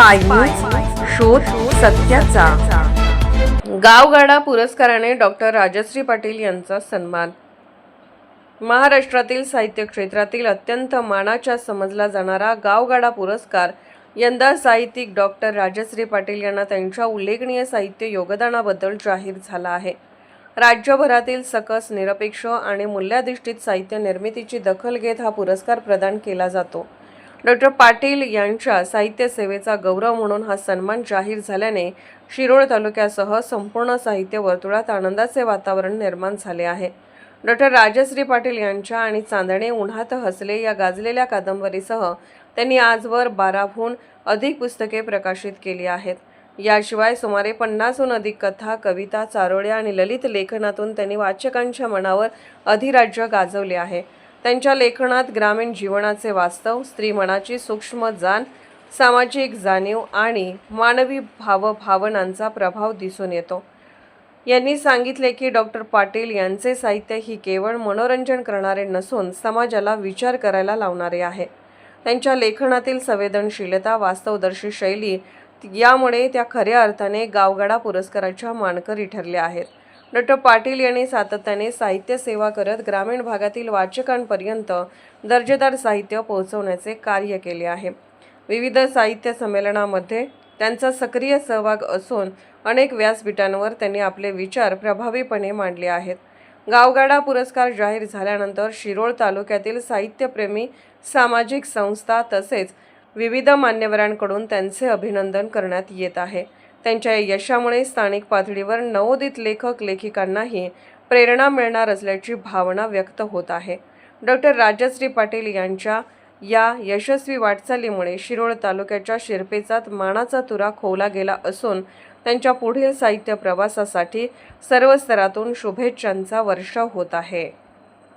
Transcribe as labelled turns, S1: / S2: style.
S1: Spy news, शोध सत्याचा। गावगाडा पुरस्काराने डॉक्टर राजश्री पाटील यांचा सन्मान। महाराष्ट्रातील साहित्य क्षेत्रातील अत्यंत मानाचा समजला जाणारा गावगाडा पुरस्कार यंदा साहित्यिक डॉक्टर राजश्री पाटील यांना त्यांच्या उल्लेखनीय साहित्य योगदानाबद्दल जाहीर झाला आहे। राज्यभरातील सकस, निरपेक्ष आणि मूल्याधिष्ठित साहित्य निर्मितीची दखल घेत हा पुरस्कार प्रदान केला जातो। डॉक्टर पाटील यांच्या साहित्य सेवेचा गौरव म्हणून हा सन्मान जाहीर झाल्याने शिरोळ तालुक्यासह संपूर्ण साहित्य वर्तुळात आनंदाचे वातावरण निर्माण झाले आहे। डॉक्टर राजश्री पाटील यांच्या आणि चांदणे उन्हात हसले या गाजलेल्या कादंबरीसह त्यांनी आजवर 12हून अधिक पुस्तके प्रकाशित केली आहेत। याशिवाय सुमारे 50हून अधिक कथा, कविता, चारोळ्या आणि ललित लेखनातून त्यांनी वाचकांच्या मनावर अधिराज्य गाजवले आहे। त्यांच्या लेखनात ग्रामीण जीवनाचे वास्तव, स्त्री मनाची सूक्ष्म जाण, सामाजिक जाणीव आणि मानवी भावभावनांचा प्रभाव दिसून येतो। यांनी सांगितले की डॉक्टर पाटील यांचे साहित्य ही केवळ मनोरंजन करणारे नसून समाजाला विचार करायला लावणारे आहे। त्यांच्या लेखनातील संवेदनशीलता, वास्तवदर्शी शैली यामुळे त्या खऱ्या अर्थाने गावगाडा पुरस्काराच्या मानकरी ठरल्या आहेत। डॉक्टर पाटील यांनी सातत्याने साहित्य सेवा करत ग्रामीण भागातील वाचकांपर्यंत दर्जेदार साहित्य पोहोचवण्याचे कार्य केले आहे। विविध साहित्य संमेलनांमध्ये त्यांचा सक्रिय सहभाग असून अनेक व्यासपीठांवर त्यांनी आपले विचार प्रभावीपणे मांडले आहेत। गावगाडा पुरस्कार जाहीर झाल्यानंतर शिरोळ तालुक्यातील साहित्यप्रेमी, सामाजिक संस्था तसेच विविध मान्यवरांकडून त्यांचे अभिनंदन करण्यात येत आहे। त्यांच्या यशामुळे स्थानिक पातळीवर नवोदित लेखक लेखिकांनाही प्रेरणा मिळणार असल्याची भावना व्यक्त होत आहे। डॉक्टर राजश्री पाटील यांच्या या यशस्वी वाटचालीमुळे शिरोळ तालुक्याच्या शिरपेचात मानाचा तुरा खोवला गेला असून त्यांच्या पुढील साहित्य प्रवासासाठी सर्व स्तरातून शुभेच्छांचा वर्षाव होत आहे।